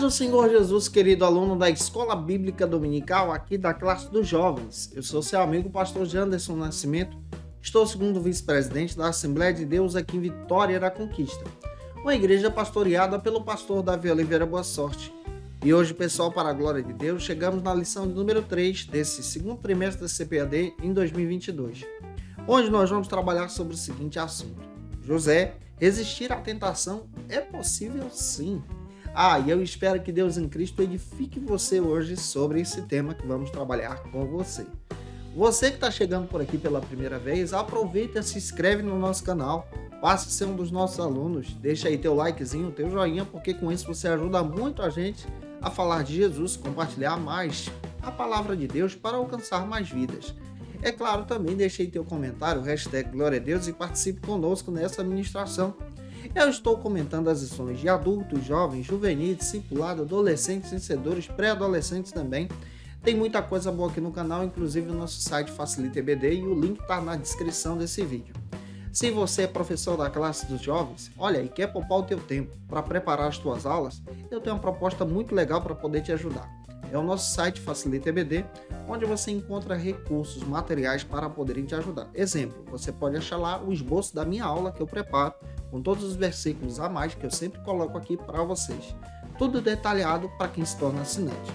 do Senhor Jesus, querido aluno da Escola Bíblica Dominical, aqui da classe dos jovens. Eu sou seu amigo, pastor Janderson Nascimento. Estou segundo vice-presidente da Assembleia de Deus aqui em Vitória da Conquista, uma igreja pastoreada pelo pastor Davi Oliveira Boa Sorte. E hoje, pessoal, para a glória de Deus, chegamos na lição de número 3 desse segundo trimestre da CPAD em 2022, onde nós vamos trabalhar sobre o seguinte assunto: José, resistir à tentação é possível sim. E eu espero que Deus em Cristo edifique você hoje sobre esse tema que vamos trabalhar com você. Você que está chegando por aqui pela primeira vez, aproveita e se inscreve no nosso canal, passe a ser um dos nossos alunos, deixa aí teu likezinho, teu joinha, porque com isso você ajuda muito a gente a falar de Jesus, compartilhar mais a palavra de Deus para alcançar mais vidas. É claro, também deixe aí teu comentário, hashtag Glória a Deus, e participe conosco nessa ministração. Eu estou comentando as lições de adultos, jovens, juvenis, discipulado, adolescentes, vencedores, pré-adolescentes também. Tem muita coisa boa aqui no canal, inclusive o nosso site Facilita EBD, e o link está na descrição desse vídeo. Se você é professor da classe dos jovens, olha aí, quer poupar o teu tempo para preparar as tuas aulas, eu tenho uma proposta muito legal para poder te ajudar. É o nosso site Facilita EBD, onde você encontra recursos, materiais para poderem te ajudar. Exemplo, você pode achar lá o esboço da minha aula que eu preparo, com todos os versículos a mais que eu sempre coloco aqui para vocês. Tudo detalhado para quem se torna assinante.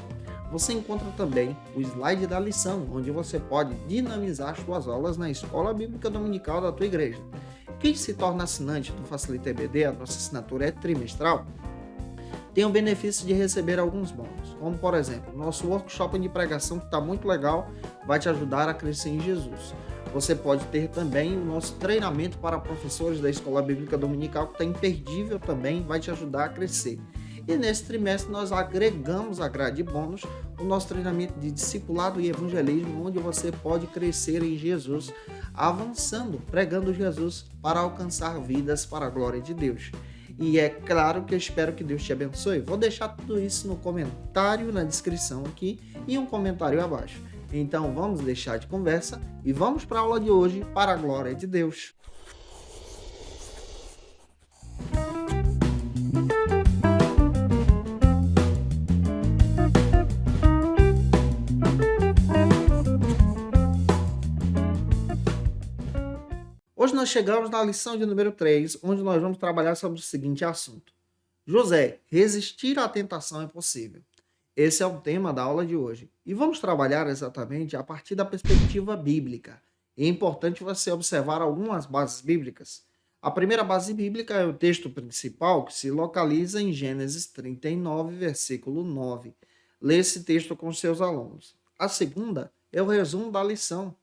Você encontra também o slide da lição, onde você pode dinamizar as suas aulas na Escola Bíblica Dominical da tua igreja. Quem se torna assinante do Facilita EBD, a nossa assinatura é trimestral, tem o benefício de receber alguns bônus, como por exemplo, nosso workshop de pregação, que está muito legal, vai te ajudar a crescer em Jesus. Você pode ter também o nosso treinamento para professores da Escola Bíblica Dominical, que está imperdível também, vai te ajudar a crescer. E nesse trimestre nós agregamos a grade de bônus o nosso treinamento de discipulado e evangelismo, onde você pode crescer em Jesus, avançando, pregando Jesus para alcançar vidas para a glória de Deus. E é claro que eu espero que Deus te abençoe. Vou deixar tudo isso no comentário, na descrição aqui e um comentário abaixo. Então vamos deixar de conversa e vamos para a aula de hoje para a glória de Deus. Hoje nós chegamos na lição de número 3, onde nós vamos trabalhar sobre o seguinte assunto: José, resistir à tentação é possível. Esse é o tema da aula de hoje. E vamos trabalhar exatamente a partir da perspectiva bíblica. É importante você observar algumas bases bíblicas. A primeira base bíblica é o texto principal, que se localiza em Gênesis 39, versículo 9. Lê esse texto com seus alunos. A segunda é o resumo da lição.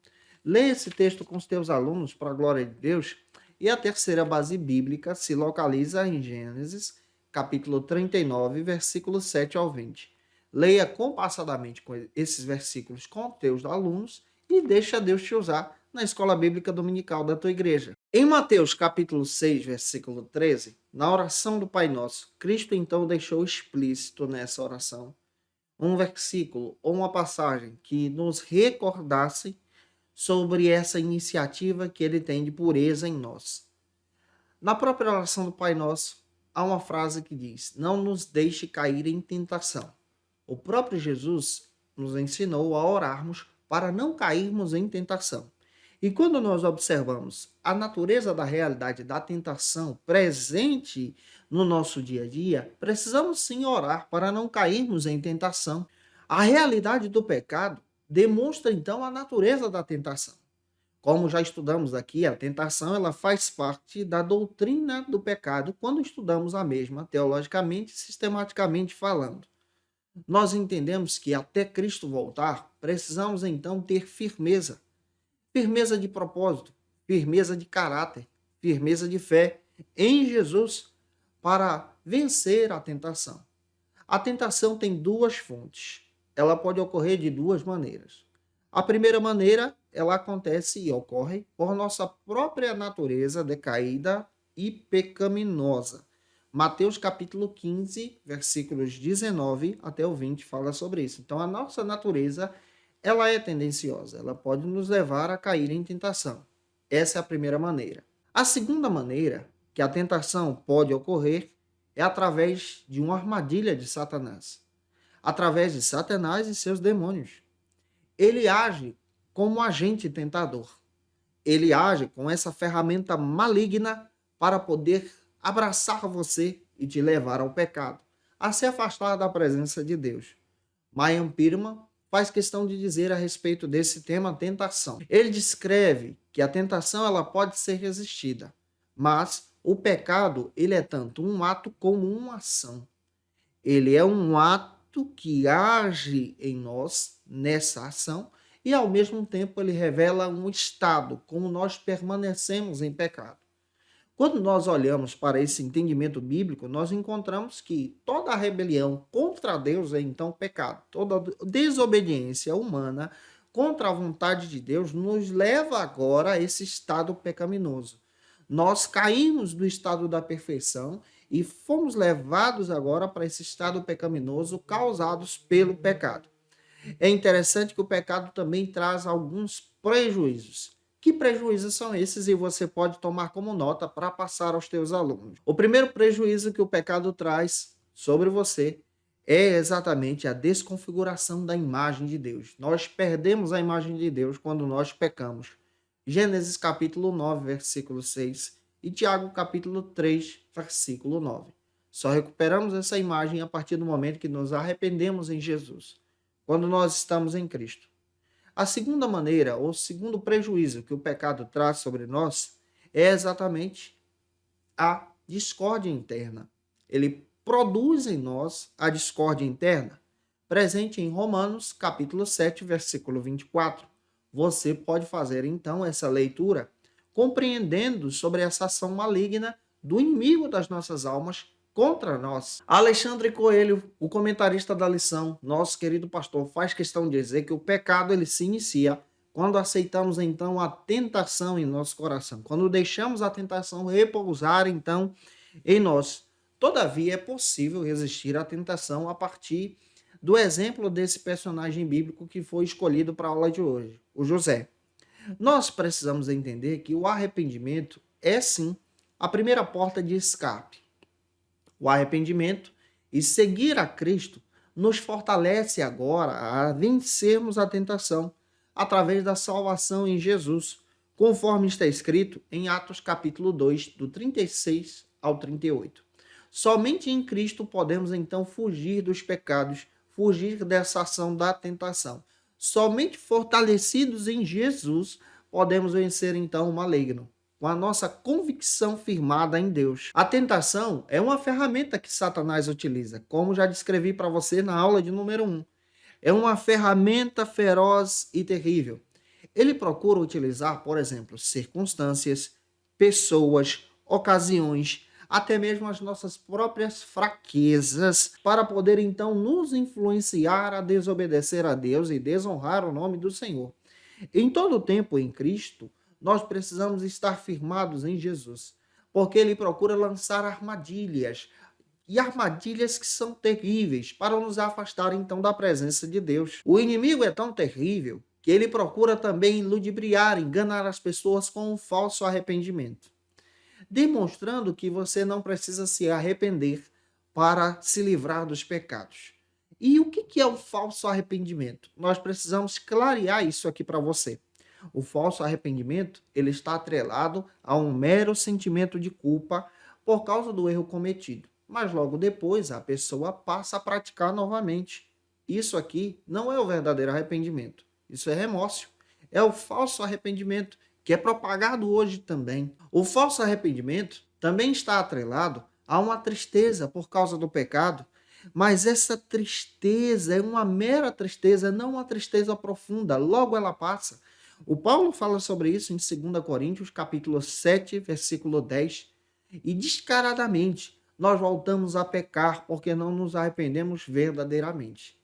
Lê esse texto com os teus alunos, para a glória de Deus. E a terceira base bíblica se localiza em Gênesis, capítulo 39, versículo 7 ao 20. Leia compassadamente com esses versículos com teus alunos e deixa Deus te usar na Escola Bíblica Dominical da tua igreja. Em Mateus, capítulo 6, versículo 13, na oração do Pai Nosso, Cristo então deixou explícito nessa oração um versículo ou uma passagem que nos recordasse sobre essa iniciativa que ele tem de pureza em nós. Na própria oração do Pai Nosso, há uma frase que diz: não nos deixe cair em tentação. O próprio Jesus nos ensinou a orarmos para não cairmos em tentação. E quando nós observamos a natureza da realidade da tentação presente no nosso dia a dia, precisamos sim orar para não cairmos em tentação. A realidade do pecado demonstra então a natureza da tentação. Como já estudamos aqui, a tentação ela faz parte da doutrina do pecado quando estudamos a mesma teologicamente e sistematicamente falando. Nós entendemos que até Cristo voltar, precisamos então ter firmeza. Firmeza de propósito, firmeza de caráter, firmeza de fé em Jesus para vencer a tentação. A tentação tem duas fontes. Ela pode ocorrer de duas maneiras. A primeira maneira, ela acontece e ocorre por nossa própria natureza decaída e pecaminosa. Mateus capítulo 15, versículos 19 até o 20 fala sobre isso. Então, a nossa natureza, ela é tendenciosa, ela pode nos levar a cair em tentação. Essa é a primeira maneira. A segunda maneira que a tentação pode ocorrer é através de uma armadilha de Satanás, através de Satanás e seus demônios. Ele age como um agente tentador. Ele age com essa ferramenta maligna para poder abraçar você e te levar ao pecado, a se afastar da presença de Deus. Mayan Pirman faz questão de dizer a respeito desse tema tentação. Ele descreve que a tentação ela pode ser resistida, mas o pecado ele é tanto um ato como uma ação. Ele é um ato que age em nós nessa ação e ao mesmo tempo ele revela um estado, como nós permanecemos em pecado. Quando nós olhamos para esse entendimento bíblico, nós encontramos que toda rebelião contra Deus é então pecado. Toda desobediência humana contra a vontade de Deus nos leva agora a esse estado pecaminoso. Nós caímos do estado da perfeição e fomos levados agora para esse estado pecaminoso causados pelo pecado. É interessante que o pecado também traz alguns prejuízos. Que prejuízos são esses? E você pode tomar como nota para passar aos teus alunos. O primeiro prejuízo que o pecado traz sobre você é exatamente a desconfiguração da imagem de Deus. Nós perdemos a imagem de Deus quando nós pecamos. Gênesis capítulo 9, versículo 6 e Tiago capítulo 3, versículo 9. Só recuperamos essa imagem a partir do momento que nos arrependemos em Jesus, quando nós estamos em Cristo. A segunda maneira, ou segundo prejuízo que o pecado traz sobre nós, é exatamente a discórdia interna. Ele produz em nós a discórdia interna, presente em Romanos, capítulo 7, versículo 24. Você pode fazer, então, essa leitura, compreendendo sobre essa ação maligna do inimigo das nossas almas contra nós. Alexandre Coelho, o comentarista da lição, nosso querido pastor, faz questão de dizer que o pecado ele se inicia quando aceitamos então a tentação em nosso coração, quando deixamos a tentação repousar então em nós. Todavia é possível resistir à tentação a partir do exemplo desse personagem bíblico que foi escolhido para a aula de hoje, o José. Nós precisamos entender que o arrependimento é sim a primeira porta de escape. O arrependimento e seguir a Cristo nos fortalece agora a vencermos a tentação através da salvação em Jesus, conforme está escrito em Atos capítulo 2, do 36 ao 38. Somente em Cristo podemos então fugir dos pecados, fugir dessa ação da tentação. Somente fortalecidos em Jesus podemos vencer então o maligno, com a nossa convicção firmada em Deus. A tentação é uma ferramenta que Satanás utiliza, como já descrevi para você na aula de número 1. É uma ferramenta feroz e terrível. Ele procura utilizar, por exemplo, circunstâncias, pessoas, ocasiões, até mesmo as nossas próprias fraquezas, para poder então nos influenciar a desobedecer a Deus e desonrar o nome do Senhor. Em todo o tempo em Cristo, nós precisamos estar firmados em Jesus, porque ele procura lançar armadilhas, e armadilhas que são terríveis, para nos afastar então da presença de Deus. O inimigo é tão terrível que ele procura também ludibriar, enganar as pessoas com um falso arrependimento, demonstrando que você não precisa se arrepender para se livrar dos pecados. E o que é o falso arrependimento? Nós precisamos clarear isso aqui para você. O falso arrependimento, ele está atrelado a um mero sentimento de culpa por causa do erro cometido. Mas logo depois a pessoa passa a praticar novamente. Isso aqui não é o verdadeiro arrependimento. Isso é remorso. É o falso arrependimento, que é propagado hoje também. O falso arrependimento também está atrelado a uma tristeza por causa do pecado, mas essa tristeza é uma mera tristeza, não uma tristeza profunda. Logo ela passa. O Paulo fala sobre isso em 2 Coríntios, capítulo 7, versículo 10. E descaradamente, nós voltamos a pecar porque não nos arrependemos verdadeiramente.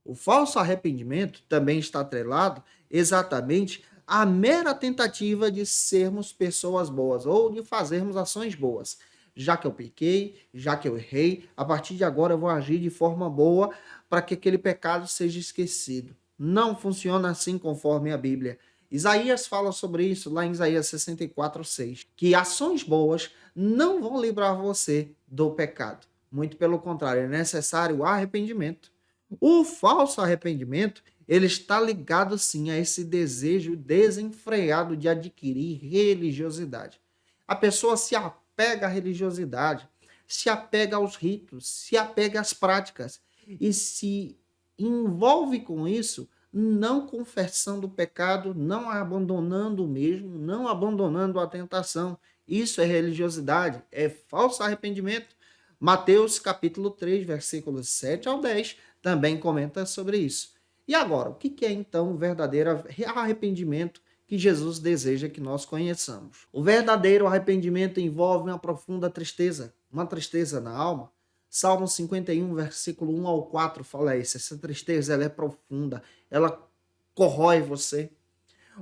O falso arrependimento também está atrelado exatamente à mera tentativa de sermos pessoas boas ou de fazermos ações boas. Já que eu pequei, já que eu errei, a partir de agora eu vou agir de forma boa para que aquele pecado seja esquecido. Não funciona assim conforme a Bíblia. Isaías fala sobre isso lá em Isaías 64, 6, que ações boas não vão livrar você do pecado. Muito pelo contrário, é necessário arrependimento. O falso arrependimento, ele está ligado sim a esse desejo desenfreado de adquirir religiosidade. A pessoa se apega à religiosidade, se apega aos ritos, se apega às práticas e se envolve com isso, não confessando o pecado, não abandonando o mesmo, não abandonando a tentação. Isso é religiosidade, é falso arrependimento. Mateus capítulo 3, versículos 7 ao 10, também comenta sobre isso. E agora, o que é então o verdadeiro arrependimento que Jesus deseja que nós conheçamos? O verdadeiro arrependimento envolve uma profunda tristeza, uma tristeza na alma. Salmo 51, versículo 1 ao 4 fala isso. Essa tristeza ela é profunda, ela corrói você.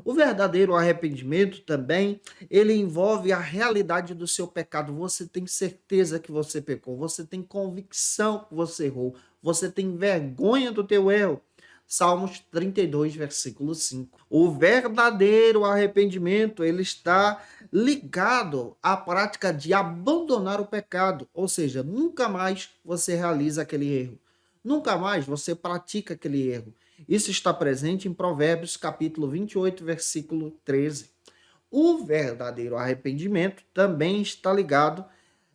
O verdadeiro arrependimento também, ele envolve a realidade do seu pecado. Você tem certeza que você pecou, você tem convicção que você errou, você tem vergonha do teu erro. Salmos 32, versículo 5. O verdadeiro arrependimento, ele está ligado à prática de abandonar o pecado, ou seja, nunca mais você realiza aquele erro. Nunca mais você pratica aquele erro. Isso está presente em Provérbios capítulo 28, versículo 13. O verdadeiro arrependimento também está ligado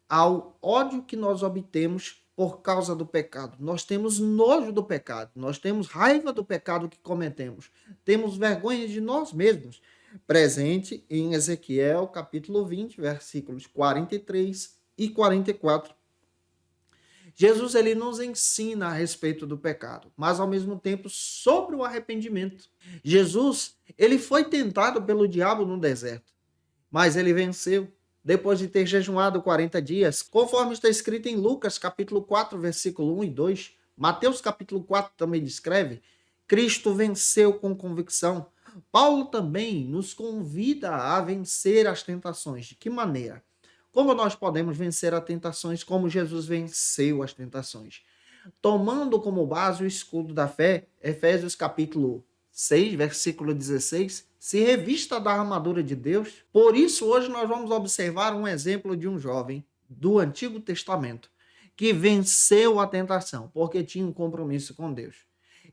ao ódio que nós obtemos por causa do pecado. Nós temos nojo do pecado, nós temos raiva do pecado que cometemos, temos vergonha de nós mesmos. Presente em Ezequiel capítulo 20, versículos 43 e 44. Jesus ele nos ensina a respeito do pecado, mas ao mesmo tempo sobre o arrependimento. Jesus, ele foi tentado pelo diabo no deserto, mas ele venceu depois de ter jejuado 40 dias, conforme está escrito em Lucas capítulo 4, versículo 1 e 2. Mateus capítulo 4 também descreve: Cristo venceu com convicção. Paulo também nos convida a vencer as tentações. De que maneira? Como nós podemos vencer as tentações como Jesus venceu as tentações? Tomando como base o escudo da fé, Efésios capítulo 6, versículo 16, se revista da armadura de Deus. Por isso, hoje nós vamos observar um exemplo de um jovem do Antigo Testamento que venceu a tentação, porque tinha um compromisso com Deus.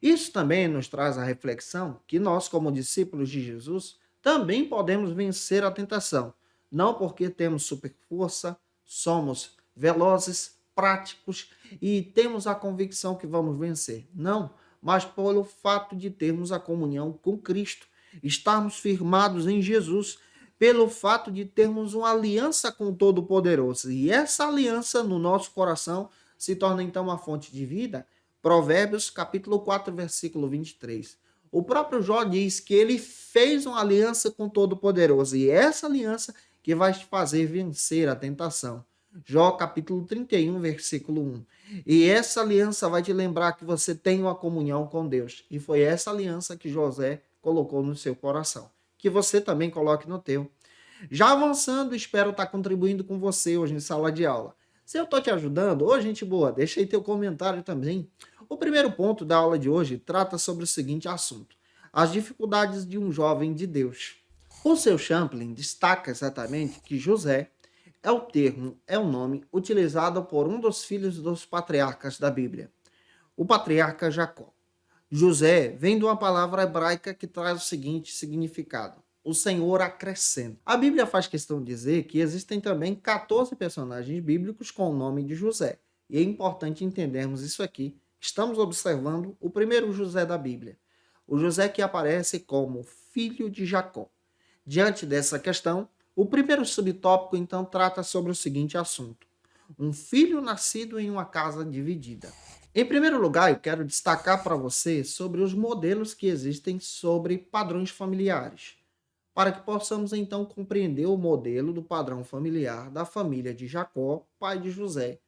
Isso também nos traz a reflexão que nós, como discípulos de Jesus, também podemos vencer a tentação. Não porque temos super força, somos velozes, práticos e temos a convicção que vamos vencer. Não, mas pelo fato de termos a comunhão com Cristo, estarmos firmados em Jesus, pelo fato de termos uma aliança com o Todo-Poderoso. E essa aliança no nosso coração se torna então uma fonte de vida. Provérbios capítulo 4, versículo 23. O próprio Jó diz que ele fez uma aliança com o Todo-Poderoso e essa aliança que vai te fazer vencer a tentação. Jó capítulo 31, versículo 1. E essa aliança vai te lembrar que você tem uma comunhão com Deus. E foi essa aliança que José colocou no seu coração. Que você também coloque no teu. Já avançando, espero estar contribuindo com você hoje em sala de aula. Se eu estou te ajudando, ô gente boa, deixa aí teu comentário também. O primeiro ponto da aula de hoje trata sobre o seguinte assunto: as dificuldades de um jovem de Deus. O seu Champlin destaca exatamente que José é o nome utilizado por um dos filhos dos patriarcas da Bíblia, o patriarca Jacó. José vem de uma palavra hebraica que traz o seguinte significado: o Senhor acrescenta. A Bíblia faz questão de dizer que existem também 14 personagens bíblicos com o nome de José. E é importante entendermos isso aqui. Estamos observando o primeiro José da Bíblia, o José que aparece como filho de Jacó. Diante dessa questão, o primeiro subtópico então trata sobre o seguinte assunto: um filho nascido em uma casa dividida. Em primeiro lugar, eu quero destacar para você sobre os modelos que existem sobre padrões familiares, para que possamos então compreender o modelo do padrão familiar da família de Jacó, pai de José.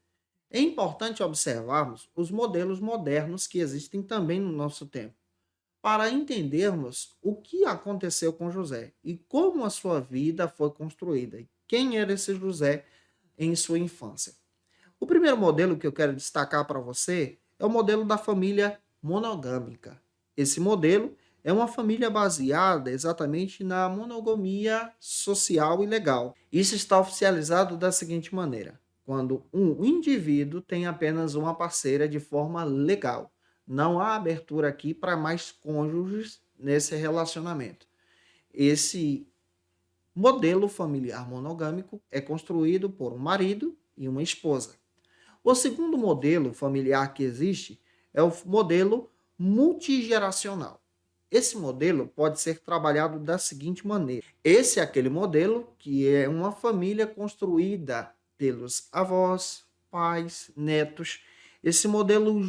É importante observarmos os modelos modernos que existem também no nosso tempo, para entendermos o que aconteceu com José e como a sua vida foi construída e quem era esse José em sua infância. O primeiro modelo que eu quero destacar para você é o modelo da família monogâmica. Esse modelo é uma família baseada exatamente na monogamia social e legal. Isso está oficializado da seguinte maneira: quando um indivíduo tem apenas uma parceira de forma legal. Não há abertura aqui para mais cônjuges nesse relacionamento. Esse modelo familiar monogâmico é construído por um marido e uma esposa. O segundo modelo familiar que existe é o modelo multigeracional. Esse modelo pode ser trabalhado da seguinte maneira: esse é aquele modelo que é uma família construída pelos avós, pais, netos. Esse modelo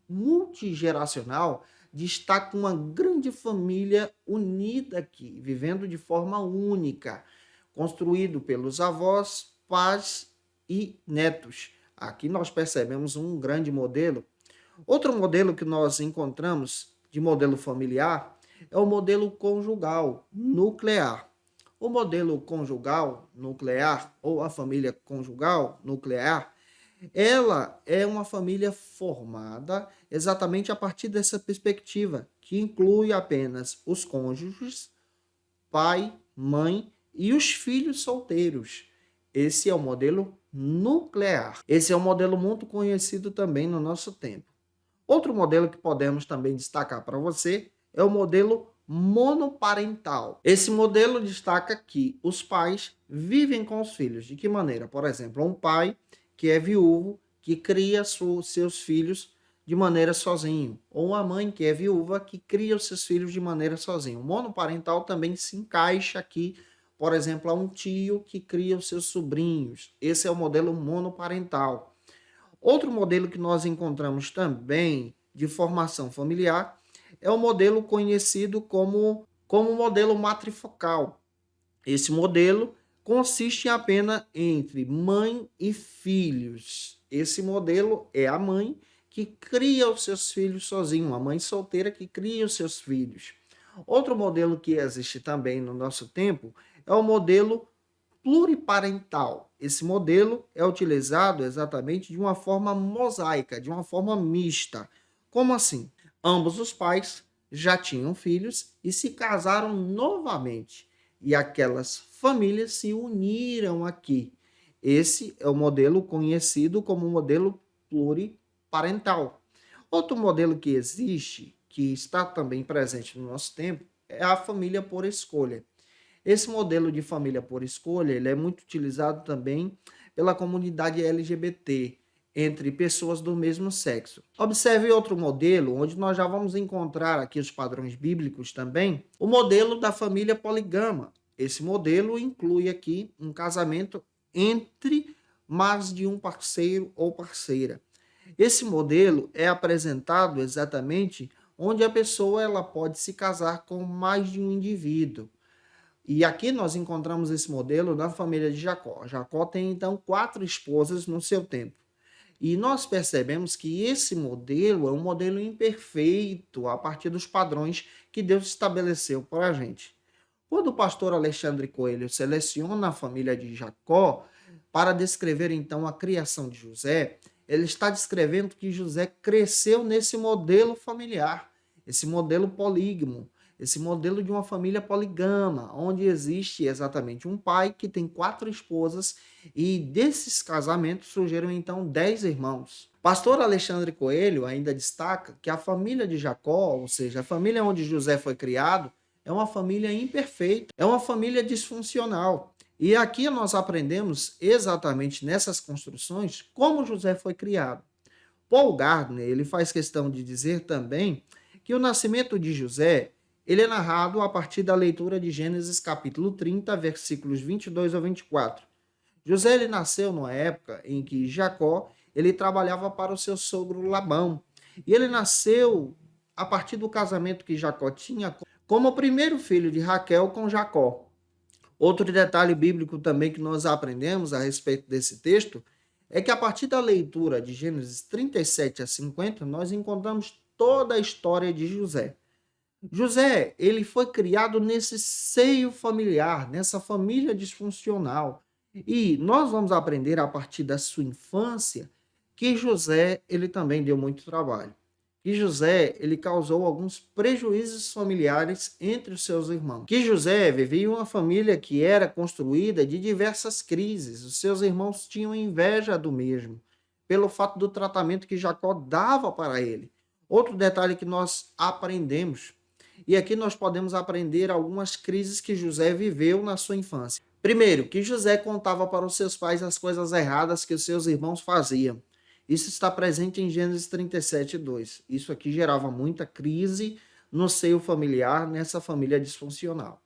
multigeracional destaca uma grande família unida aqui, vivendo de forma única, construído pelos avós, pais e netos. Aqui nós percebemos um grande modelo. Outro modelo que nós encontramos de modelo familiar é o modelo conjugal nuclear. O modelo conjugal nuclear, ou a família conjugal nuclear, ela é uma família formada exatamente a partir dessa perspectiva, que inclui apenas os cônjuges, pai, mãe e os filhos solteiros. Esse é o modelo nuclear. Esse é um modelo muito conhecido também no nosso tempo. Outro modelo que podemos também destacar para você é o modelo monoparental. Esse modelo destaca que os pais vivem com os filhos. De que maneira? Por exemplo, um pai que é viúvo, que cria seus filhos de maneira sozinho, ou uma mãe que é viúva, que cria os seus filhos de maneira sozinho. O monoparental também se encaixa aqui, por exemplo, a um tio que cria os seus sobrinhos. Esse é o modelo monoparental. Outro modelo que nós encontramos também de formação familiar é o modelo conhecido como modelo matrifocal. Esse modelo consiste apenas entre mãe e filhos. Esse modelo é a mãe que cria os seus filhos sozinha, uma mãe solteira que cria os seus filhos. Outro modelo que existe também no nosso tempo é o modelo pluriparental. Esse modelo é utilizado exatamente de uma forma mosaica, de uma forma mista. Como assim? Ambos os pais já tinham filhos e se casaram novamente. E aquelas famílias se uniram aqui. Esse é o modelo conhecido como modelo pluriparental. Outro modelo que existe, que está também presente no nosso tempo, é a família por escolha. Esse modelo de família por escolha ele é muito utilizado também pela comunidade LGBT, entre pessoas do mesmo sexo. Observe outro modelo, onde nós já vamos encontrar aqui os padrões bíblicos também, o modelo da família poligama. Esse modelo inclui aqui um casamento entre mais de um parceiro ou parceira. Esse modelo é apresentado exatamente onde a pessoa ela pode se casar com mais de um indivíduo. E aqui nós encontramos esse modelo na família de Jacó. Jacó tem então 4 esposas no seu tempo. E nós percebemos que esse modelo é um modelo imperfeito a partir dos padrões que Deus estabeleceu para a gente. Quando o pastor Alexandre Coelho seleciona a família de Jacó para descrever então a criação de José, ele está descrevendo que José cresceu nesse modelo familiar, esse modelo polígamo, esse modelo de uma família poligama, onde existe exatamente um pai que tem 4 esposas e desses casamentos surgiram então 10 irmãos. Pastor Alexandre Coelho ainda destaca que a família de Jacó, ou seja, a família onde José foi criado, é uma família imperfeita, é uma família disfuncional. E aqui nós aprendemos exatamente nessas construções como José foi criado. Paul Gardner, ele faz questão de dizer também que o nascimento de José ele é narrado a partir da leitura de Gênesis capítulo 30, versículos 22 a 24. José ele nasceu numa época em que Jacó ele trabalhava para o seu sogro Labão. E ele nasceu a partir do casamento que Jacó tinha como o primeiro filho de Raquel com Jacó. Outro detalhe bíblico também que nós aprendemos a respeito desse texto é que a partir da leitura de Gênesis 37 a 50, nós encontramos toda a história de José. José, ele foi criado nesse seio familiar, nessa família disfuncional. E nós vamos aprender a partir da sua infância que José, ele também deu muito trabalho. que José ele causou alguns prejuízos familiares entre os seus irmãos. Que José vivia em uma família que era construída de diversas crises. Os seus irmãos tinham inveja do mesmo, pelo fato do tratamento que Jacó dava para ele. Outro detalhe que nós aprendemos, e aqui nós podemos aprender algumas crises que José viveu na sua infância. Primeiro, que José contava para os seus pais as coisas erradas que os seus irmãos faziam. Isso está presente em Gênesis 37:2. Isso aqui gerava muita crise no seio familiar, nessa família disfuncional.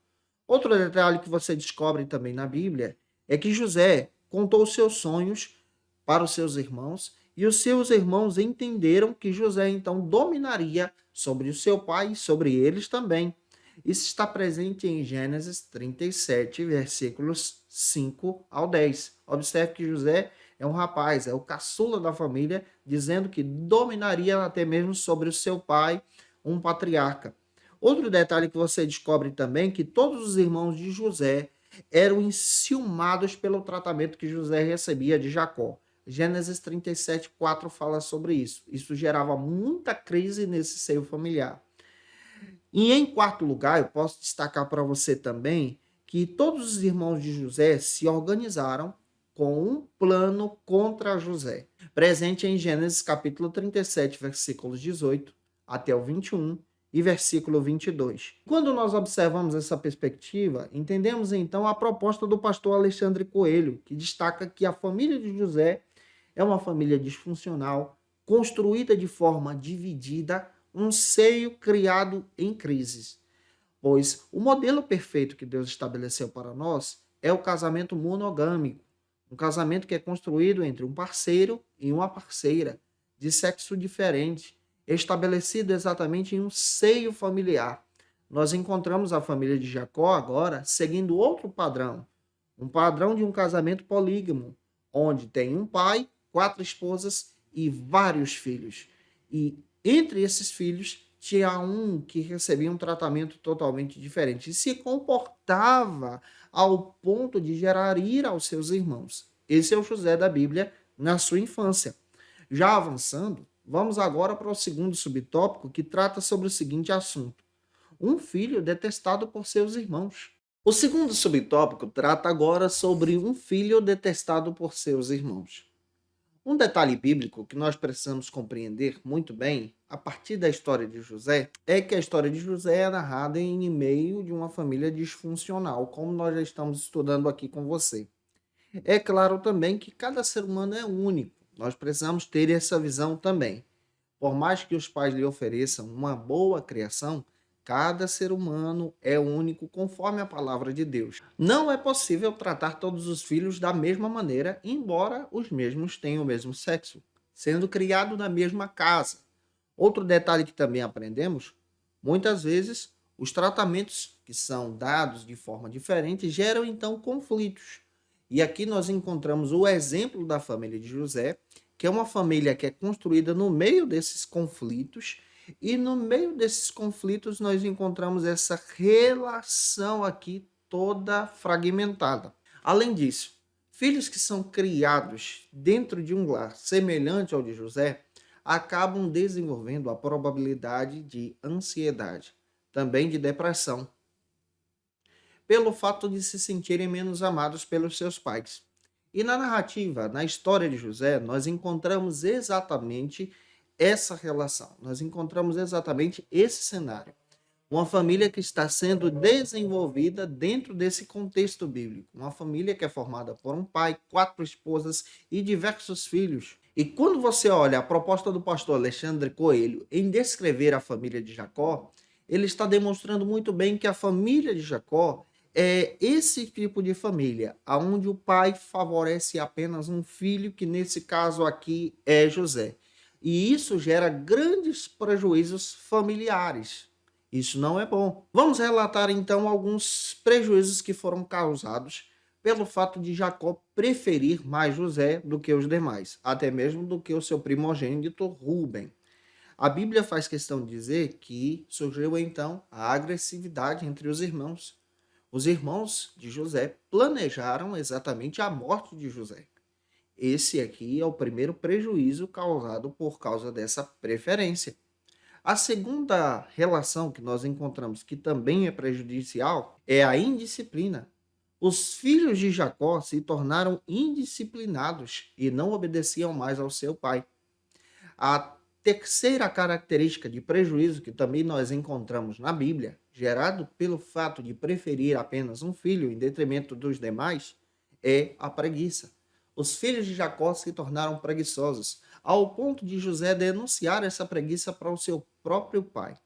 Outro detalhe que você descobre também na Bíblia é que José contou os seus sonhos para os seus irmãos e os seus irmãos entenderam que José então dominaria sobre o seu pai e sobre eles também. Isso está presente em Gênesis 37, versículos 5 ao 10. Observe que José é um rapaz, é o caçula da família, dizendo que dominaria até mesmo sobre o seu pai, um patriarca. Outro detalhe que você descobre também é que todos os irmãos de José eram enciumados pelo tratamento que José recebia de Jacó. Gênesis 37:4 fala sobre isso. Isso gerava muita crise nesse seio familiar. E em quarto lugar, eu posso destacar para você também que todos os irmãos de José se organizaram com um plano contra José. Presente em Gênesis capítulo 37, versículos 18 até o 21 e versículo 22. Quando nós observamos essa perspectiva, entendemos então a proposta do pastor Alexandre Coelho, que destaca que a família de José é uma família disfuncional, construída de forma dividida, um seio criado em crises. Pois o modelo perfeito que Deus estabeleceu para nós é o casamento monogâmico, um casamento que é construído entre um parceiro e uma parceira, de sexo diferente, estabelecido exatamente em um seio familiar. Nós encontramos a família de Jacó agora seguindo outro padrão, um padrão de um casamento polígamo, onde tem um pai, 4 esposas e vários filhos. E entre esses filhos tinha um que recebia um tratamento totalmente diferente e se comportava ao ponto de gerar ira aos seus irmãos. Esse é o José da Bíblia na sua infância. Já avançando, vamos agora para o segundo subtópico que trata sobre o seguinte assunto: um filho detestado por seus irmãos. O segundo subtópico trata agora sobre um filho detestado por seus irmãos. Um detalhe bíblico que nós precisamos compreender muito bem a partir da história de José é que a história de José é narrada em meio de uma família disfuncional, como nós já estamos estudando aqui com você. É claro também que cada ser humano é único, nós precisamos ter essa visão também. Por mais que os pais lhe ofereçam uma boa criação, cada ser humano é único conforme a palavra de Deus. Não é possível tratar todos os filhos da mesma maneira, embora os mesmos tenham o mesmo sexo, sendo criados na mesma casa. Outro detalhe que também aprendemos, muitas vezes os tratamentos que são dados de forma diferente geram então conflitos. E aqui nós encontramos o exemplo da família de José, que é uma família que é construída no meio desses conflitos, e no meio desses conflitos nós encontramos essa relação aqui toda fragmentada. Além disso, filhos que são criados dentro de um lar semelhante ao de José acabam desenvolvendo a probabilidade de ansiedade, também de depressão, pelo fato de se sentirem menos amados pelos seus pais. E na narrativa, na história de José, nós encontramos exatamente essa relação. Nós encontramos exatamente esse cenário. Uma família que está sendo desenvolvida dentro desse contexto bíblico. Uma família que é formada por um pai, 4 esposas e diversos filhos. E quando você olha a proposta do pastor Alexandre Coelho em descrever a família de Jacó, ele está demonstrando muito bem que a família de Jacó é esse tipo de família, onde o pai favorece apenas um filho, que nesse caso aqui é José. E isso gera grandes prejuízos familiares. Isso não é bom. Vamos relatar então alguns prejuízos que foram causados pelo fato de Jacó preferir mais José do que os demais, até mesmo do que o seu primogênito Rúben. A Bíblia faz questão de dizer que surgiu então a agressividade entre os irmãos. Os irmãos de José planejaram exatamente a morte de José. Esse aqui é o primeiro prejuízo causado por causa dessa preferência. A segunda relação que nós encontramos que também é prejudicial é a indisciplina. Os filhos de Jacó se tornaram indisciplinados e não obedeciam mais ao seu pai. A terceira característica de prejuízo que também nós encontramos na Bíblia, gerado pelo fato de preferir apenas um filho em detrimento dos demais, é a preguiça. Os filhos de Jacó se tornaram preguiçosos, ao ponto de José denunciar essa preguiça para o seu próprio pai.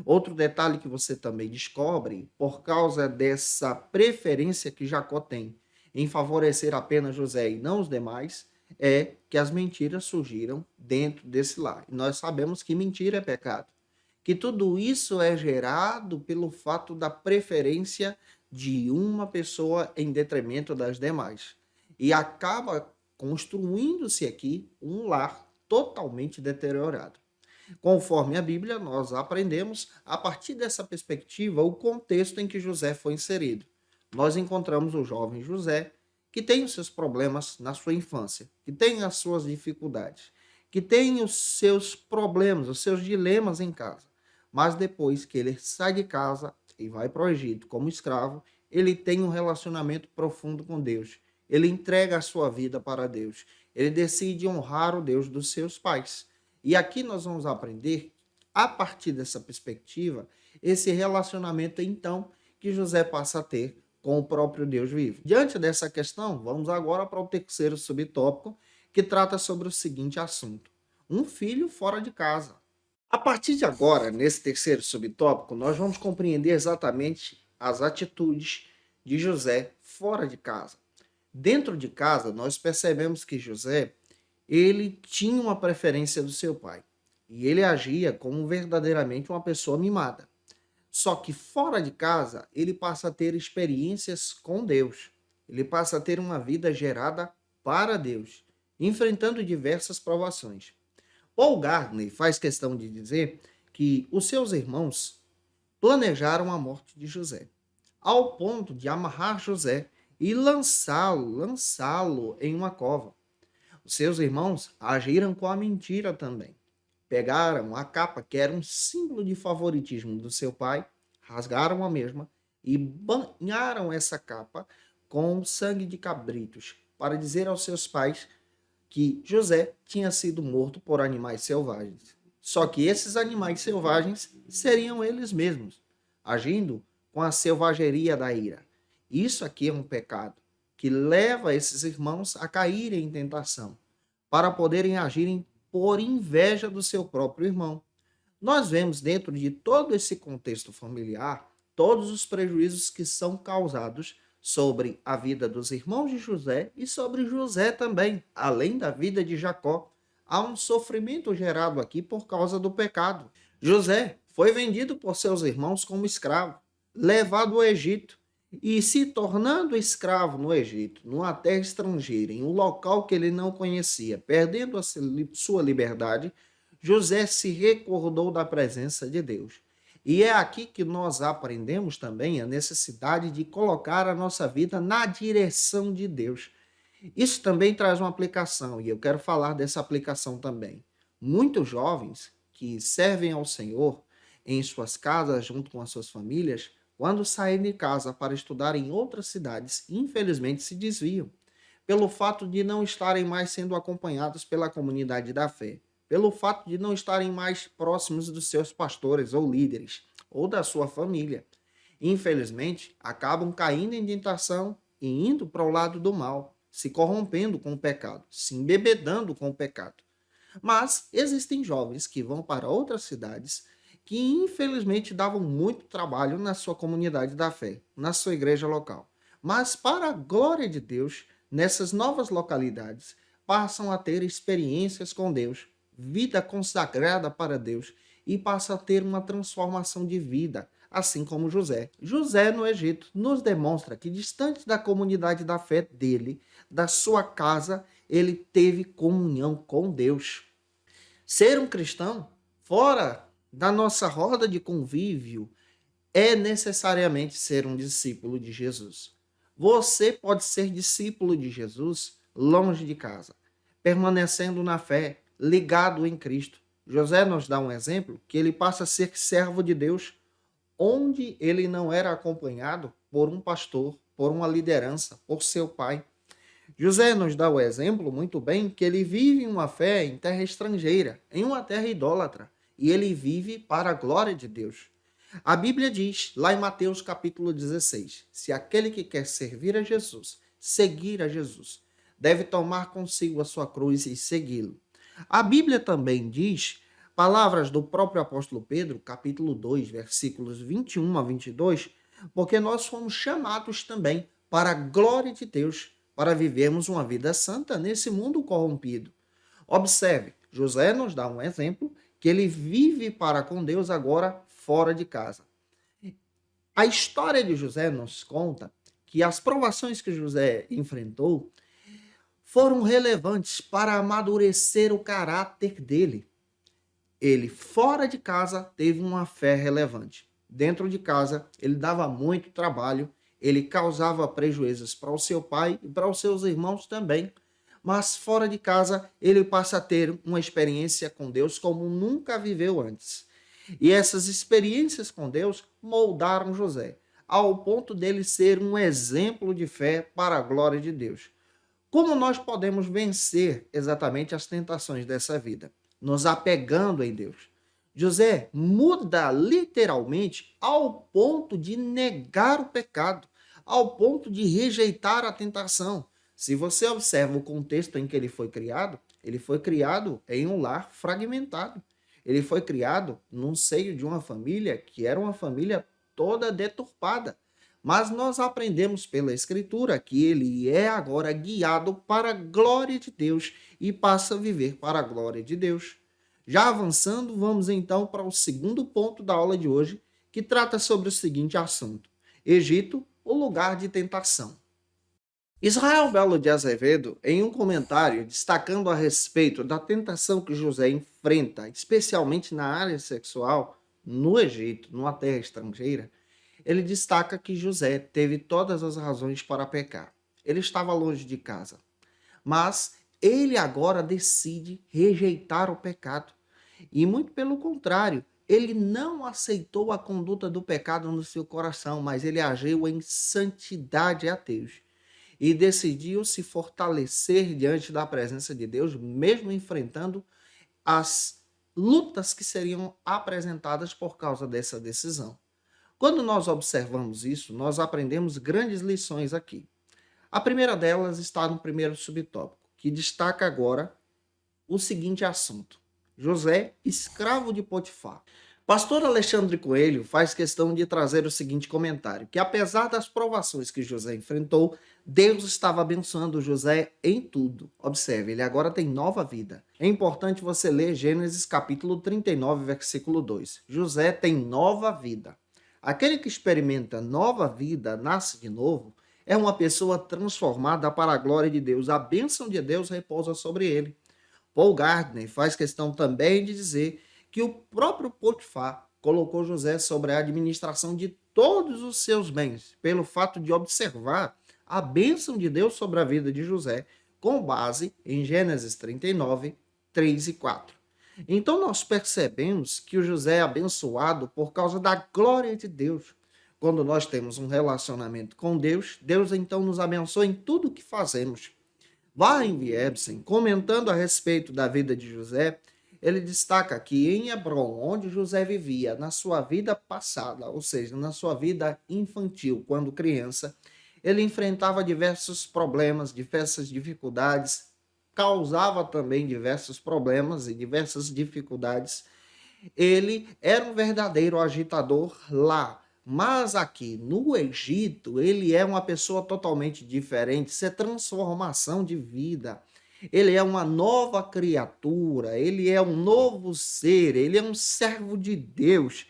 Outro detalhe que você também descobre, por causa dessa preferência que Jacó tem em favorecer apenas José e não os demais, é que as mentiras surgiram dentro desse lar. E nós sabemos que mentira é pecado. Que tudo isso é gerado pelo fato da preferência de uma pessoa em detrimento das demais. E acaba construindo-se aqui um lar totalmente deteriorado. Conforme a Bíblia, nós aprendemos, a partir dessa perspectiva, o contexto em que José foi inserido. Nós encontramos o jovem José, que tem os seus problemas na sua infância, que tem as suas dificuldades, que tem os seus problemas, os seus dilemas em casa. Mas depois que ele sai de casa e vai para o Egito como escravo, ele tem um relacionamento profundo com Deus. Ele entrega a sua vida para Deus. Ele decide honrar o Deus dos seus pais. E aqui nós vamos aprender, a partir dessa perspectiva, esse relacionamento, então, que José passa a ter com o próprio Deus vivo. Diante dessa questão, vamos agora para o terceiro subtópico, que trata sobre o seguinte assunto: um filho fora de casa. A partir de agora, nesse terceiro subtópico, nós vamos compreender exatamente as atitudes de José fora de casa. Dentro de casa, nós percebemos que José ele tinha uma preferência do seu pai e ele agia como verdadeiramente uma pessoa mimada. Só que fora de casa, ele passa a ter experiências com Deus. Ele passa a ter uma vida gerada para Deus, enfrentando diversas provações. Paul Gardner faz questão de dizer que os seus irmãos planejaram a morte de José, ao ponto de amarrar José e lançá-lo em uma cova. Os seus irmãos agiram com a mentira também. Pegaram a capa, que era um símbolo de favoritismo do seu pai, rasgaram a mesma e banharam essa capa com sangue de cabritos, para dizer aos seus pais que José tinha sido morto por animais selvagens. Só que esses animais selvagens seriam eles mesmos, agindo com a selvageria da ira. Isso aqui é um pecado que leva esses irmãos a caírem em tentação, para poderem agirem por inveja do seu próprio irmão. Nós vemos dentro de todo esse contexto familiar todos os prejuízos que são causados sobre a vida dos irmãos de José e sobre José também, além da vida de Jacó. Há um sofrimento gerado aqui por causa do pecado. José foi vendido por seus irmãos como escravo, levado ao Egito e se tornando escravo no Egito, numa terra estrangeira, em um local que ele não conhecia, perdendo a sua liberdade, José se recordou da presença de Deus. E é aqui que nós aprendemos também a necessidade de colocar a nossa vida na direção de Deus. Isso também traz uma aplicação, e eu quero falar dessa aplicação também. Muitos jovens que servem ao Senhor em suas casas, junto com as suas famílias, quando saem de casa para estudar em outras cidades, infelizmente se desviam, pelo fato de não estarem mais sendo acompanhados pela comunidade da fé, pelo fato de não estarem mais próximos dos seus pastores ou líderes, ou da sua família. Infelizmente, acabam caindo em tentação e indo para o lado do mal, se corrompendo com o pecado, se embebedando com o pecado. Mas existem jovens que vão para outras cidades que infelizmente davam muito trabalho na sua comunidade da fé, na sua igreja local. Mas para a glória de Deus, nessas novas localidades, passam a ter experiências com Deus, vida consagrada para Deus e passam a ter uma transformação de vida, assim como José. José no Egito nos demonstra que distante da comunidade da fé dele, da sua casa, ele teve comunhão com Deus. Ser um cristão fora da nossa roda de convívio é necessariamente ser um discípulo de Jesus. Você pode ser discípulo de Jesus longe de casa, permanecendo na fé, ligado em Cristo, José nos dá um exemplo que ele passa a ser servo de Deus, onde ele não era acompanhado por um pastor, por uma liderança, por seu pai. José nos dá o exemplo muito bem que ele vive uma fé em terra estrangeira, em uma terra idólatra, e ele vive para a glória de Deus. A Bíblia diz, lá em Mateus capítulo 16, se aquele que quer servir a Jesus, seguir a Jesus, deve tomar consigo a sua cruz e segui-lo. A Bíblia também diz, palavras do próprio apóstolo Pedro, capítulo 2, versículos 21 a 22, porque nós fomos chamados também para a glória de Deus, para vivermos uma vida santa nesse mundo corrompido. Observe, José nos dá um exemplo que ele vive para com Deus agora fora de casa. A história de José nos conta que as provações que José enfrentou foram relevantes para amadurecer o caráter dele. Ele, fora de casa, teve uma fé relevante. Dentro de casa, ele dava muito trabalho, ele causava prejuízos para o seu pai e para os seus irmãos também. Mas fora de casa, ele passa a ter uma experiência com Deus como nunca viveu antes. E essas experiências com Deus moldaram José, ao ponto dele ser um exemplo de fé para a glória de Deus. Como nós podemos vencer exatamente as tentações dessa vida? Nos apegando em Deus. José muda literalmente ao ponto de negar o pecado, ao ponto de rejeitar a tentação. Se você observa o contexto em que ele foi criado em um lar fragmentado. Ele foi criado num seio de uma família que era uma família toda deturpada. Mas nós aprendemos pela Escritura que ele é agora guiado para a glória de Deus e passa a viver para a glória de Deus. Já avançando, vamos então para o segundo ponto da aula de hoje, que trata sobre o seguinte assunto: Egito, o lugar de tentação. Israel Belo de Azevedo, em um comentário destacando a respeito da tentação que José enfrenta, especialmente na área sexual, no Egito, numa terra estrangeira, ele destaca que José teve todas as razões para pecar. Ele estava longe de casa, mas ele agora decide rejeitar o pecado. E muito pelo contrário, ele não aceitou a conduta do pecado no seu coração, mas ele agiu em santidade a Deus. E decidiu se fortalecer diante da presença de Deus, mesmo enfrentando as lutas que seriam apresentadas por causa dessa decisão. Quando nós observamos isso, nós aprendemos grandes lições aqui. A primeira delas está no primeiro subtópico, que destaca agora o seguinte assunto: José, escravo de Potifar. Pastor Alexandre Coelho faz questão de trazer o seguinte comentário, que apesar das provações que José enfrentou, Deus estava abençoando José em tudo. Observe, ele agora tem nova vida. É importante você ler Gênesis capítulo 39, versículo 2. José tem nova vida. Aquele que experimenta nova vida, nasce de novo, é uma pessoa transformada para a glória de Deus. A bênção de Deus repousa sobre ele. Paul Gardner faz questão também de dizer que o próprio Potifar colocou José sobre a administração de todos os seus bens, pelo fato de observar a bênção de Deus sobre a vida de José, com base em Gênesis 39, 3 e 4. Então nós percebemos que o José é abençoado por causa da glória de Deus. Quando nós temos um relacionamento com Deus, Deus então nos abençoa em tudo que fazemos. Warren Jebsen, comentando a respeito da vida de José, ele destaca que em Hebron, onde José vivia na sua vida passada, ou seja, na sua vida infantil, quando criança, ele enfrentava diversos problemas, diversas dificuldades, causava também diversos problemas e diversas dificuldades. Ele era um verdadeiro agitador lá, mas aqui no Egito, ele é uma pessoa totalmente diferente, isso é transformação de vida. Ele é uma nova criatura, ele é um novo ser, ele é um servo de Deus.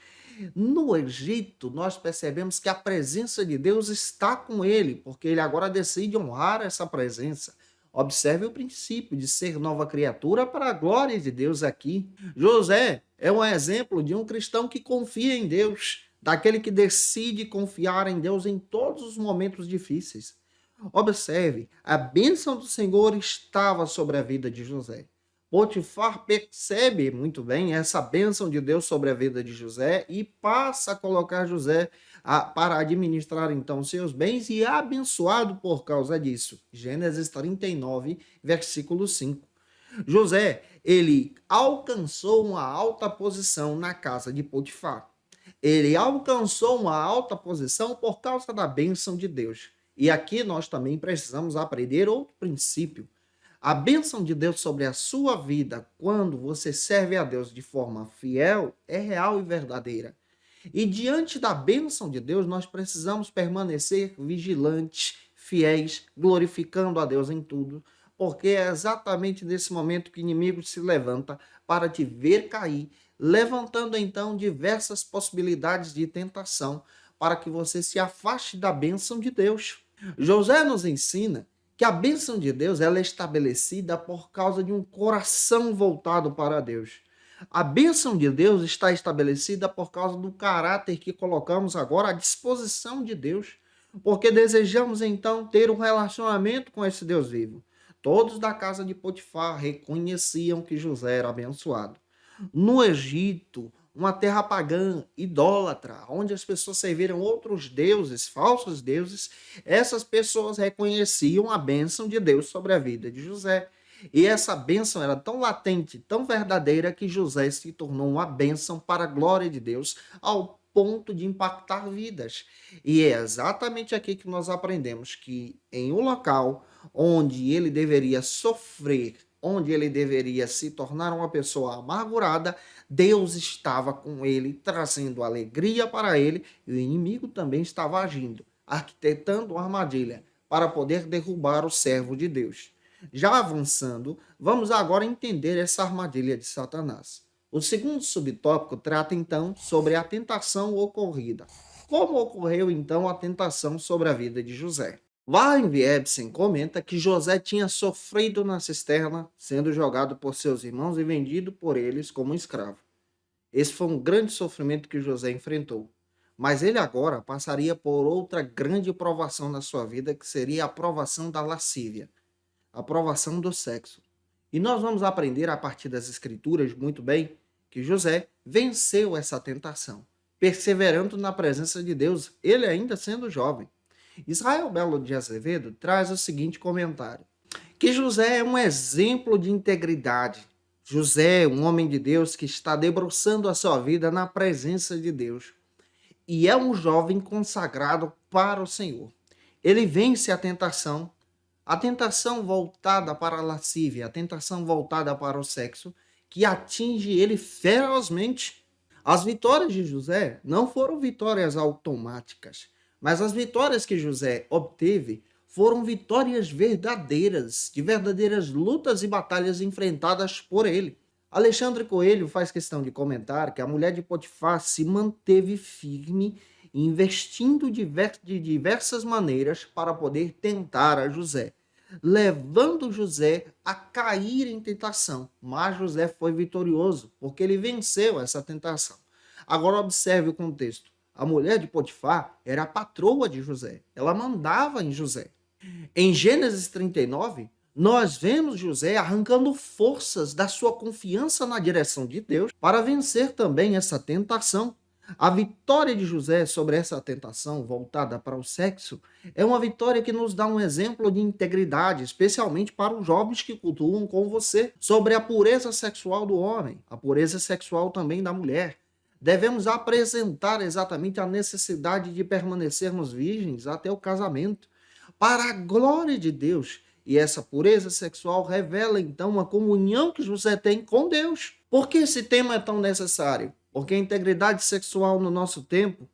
No Egito, nós percebemos que a presença de Deus está com ele, porque ele agora decide honrar essa presença. Observe o princípio de ser nova criatura para a glória de Deus aqui. José é um exemplo de um cristão que confia em Deus, daquele que decide confiar em Deus em todos os momentos difíceis. Observe, a bênção do Senhor estava sobre a vida de José. Potifar percebe muito bem essa bênção de Deus sobre a vida de José e passa a colocar José para administrar então seus bens e é abençoado por causa disso. Gênesis 39, versículo 5. José, ele alcançou uma alta posição na casa de Potifar. Ele alcançou uma alta posição por causa da bênção de Deus. E aqui nós também precisamos aprender outro princípio. A bênção de Deus sobre a sua vida, quando você serve a Deus de forma fiel, é real e verdadeira. E diante da bênção de Deus, nós precisamos permanecer vigilantes, fiéis, glorificando a Deus em tudo, porque é exatamente nesse momento que o inimigo se levanta para te ver cair, levantando então diversas possibilidades de tentação para que você se afaste da bênção de Deus. José nos ensina que a bênção de Deus ela é estabelecida por causa de um coração voltado para Deus. A bênção de Deus está estabelecida por causa do caráter que colocamos agora à disposição de Deus, porque desejamos então ter um relacionamento com esse Deus vivo. Todos da casa de Potifar reconheciam que José era abençoado. No Egito, uma terra pagã, idólatra, onde as pessoas serviram outros deuses, falsos deuses, essas pessoas reconheciam a bênção de Deus sobre a vida de José. E essa bênção era tão latente, tão verdadeira, que José se tornou uma bênção para a glória de Deus, ao ponto de impactar vidas. E é exatamente aqui que nós aprendemos que em um local onde ele deveria sofrer, onde ele deveria se tornar uma pessoa amargurada, Deus estava com ele, trazendo alegria para ele, e o inimigo também estava agindo, arquitetando uma armadilha para poder derrubar o servo de Deus. Já avançando, vamos agora entender essa armadilha de Satanás. O segundo subtópico trata então sobre a tentação ocorrida. Como ocorreu então a tentação sobre a vida de José? Warren Jebsen comenta que José tinha sofrido na cisterna, sendo jogado por seus irmãos e vendido por eles como escravo. Esse foi um grande sofrimento que José enfrentou. Mas ele agora passaria por outra grande provação na sua vida, que seria a provação da lascívia, a provação do sexo. E nós vamos aprender a partir das escrituras muito bem que José venceu essa tentação, perseverando na presença de Deus, ele ainda sendo jovem. Israel Belo de Azevedo traz o seguinte comentário, que José é um exemplo de integridade. José é um homem de Deus que está debruçando a sua vida na presença de Deus. E é um jovem consagrado para o Senhor. Ele vence a tentação voltada para a lascívia, a tentação voltada para o sexo, que atinge ele ferozmente. As vitórias de José não foram vitórias automáticas, mas as vitórias que José obteve foram vitórias verdadeiras, de verdadeiras lutas e batalhas enfrentadas por ele. Alexandre Coelho faz questão de comentar que a mulher de Potifar se manteve firme, investindo de diversas maneiras para poder tentar a José, levando José a cair em tentação. Mas José foi vitorioso, porque ele venceu essa tentação. Agora observe o contexto. A mulher de Potifar era a patroa de José. Ela mandava em José. Em Gênesis 39, nós vemos José arrancando forças da sua confiança na direção de Deus para vencer também essa tentação. A vitória de José sobre essa tentação voltada para o sexo é uma vitória que nos dá um exemplo de integridade, especialmente para os jovens que cultuam com você, sobre a pureza sexual do homem, a pureza sexual também da mulher. Devemos apresentar exatamente a necessidade de permanecermos virgens até o casamento, para a glória de Deus. E essa pureza sexual revela então uma comunhão que José tem com Deus. Por que esse tema é tão necessário? Porque a integridade sexual no nosso tempo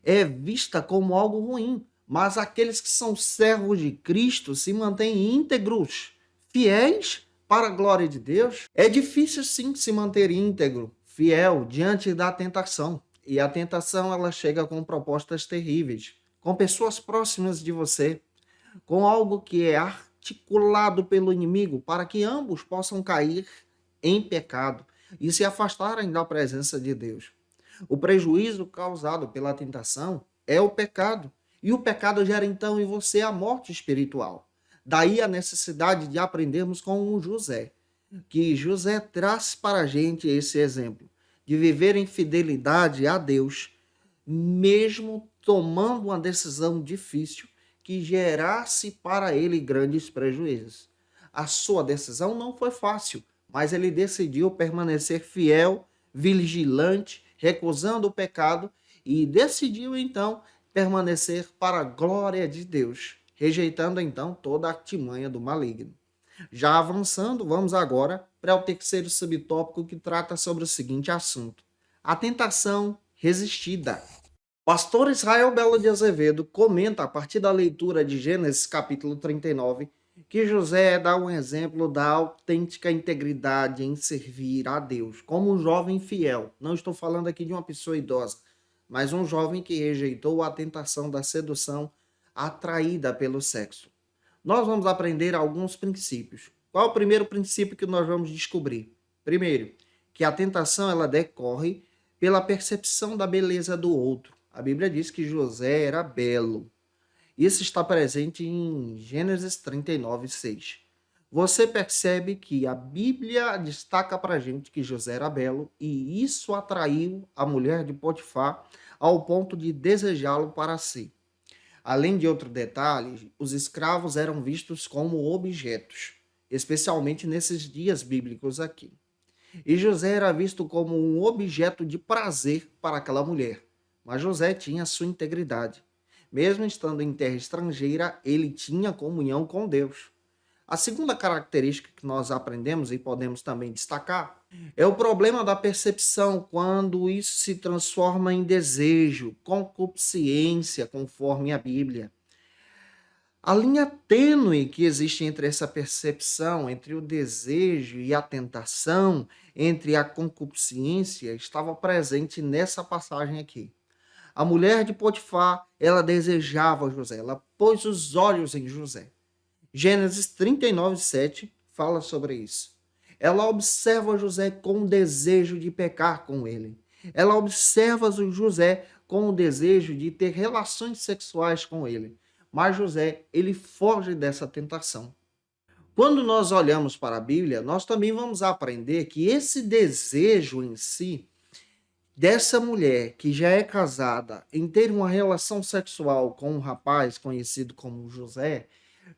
é vista como algo ruim, mas aqueles que são servos de Cristo se mantêm íntegros, fiéis para a glória de Deus. É difícil sim se manter íntegro, fiel diante da tentação. E a tentação ela chega com propostas terríveis, com pessoas próximas de você, com algo que é articulado pelo inimigo para que ambos possam cair em pecado e se afastarem da presença de Deus. O prejuízo causado pela tentação é o pecado, e o pecado gera então em você a morte espiritual. Daí a necessidade de aprendermos com o José. que José traz para a gente esse exemplo de viver em fidelidade a Deus, mesmo tomando uma decisão difícil que gerasse para ele grandes prejuízos. A sua decisão não foi fácil, mas ele decidiu permanecer fiel, vigilante, recusando o pecado e decidiu então permanecer para a glória de Deus, rejeitando então toda a artimanha do maligno. Já avançando, vamos agora para o terceiro subtópico que trata sobre o seguinte assunto: a tentação resistida. Pastor Israel Belo de Azevedo comenta a partir da leitura de Gênesis capítulo 39 que José dá um exemplo da autêntica integridade em servir a Deus, como um jovem fiel. Não estou falando aqui de uma pessoa idosa, mas um jovem que rejeitou a tentação da sedução atraída pelo sexo. Nós vamos aprender alguns princípios. Qual é o primeiro princípio que nós vamos descobrir? Primeiro, que a tentação ela decorre pela percepção da beleza do outro. A Bíblia diz que José era belo. Isso está presente em Gênesis 39, 6. Você percebe que a Bíblia destaca para a gente que José era belo e isso atraiu a mulher de Potifar ao ponto de desejá-lo para si. Além de outro detalhe, os escravos eram vistos como objetos, especialmente nesses dias bíblicos aqui. E José era visto como um objeto de prazer para aquela mulher. Mas José tinha sua integridade. Mesmo estando em terra estrangeira, ele tinha comunhão com Deus. A segunda característica que nós aprendemos e podemos também destacar é o problema da percepção quando isso se transforma em desejo, concupiscência, conforme a Bíblia. A linha tênue que existe entre essa percepção, entre o desejo e a tentação, entre a concupiscência, estava presente nessa passagem aqui. A mulher de Potifar, ela desejava José, ela pôs os olhos em José. Gênesis 39, 7 fala sobre isso. Ela observa José com o desejo de pecar com ele. Ela observa José com o desejo de ter relações sexuais com ele. Mas José, ele foge dessa tentação. Quando nós olhamos para a Bíblia, nós também vamos aprender que esse desejo em si, dessa mulher que já é casada, em ter uma relação sexual com um rapaz conhecido como José,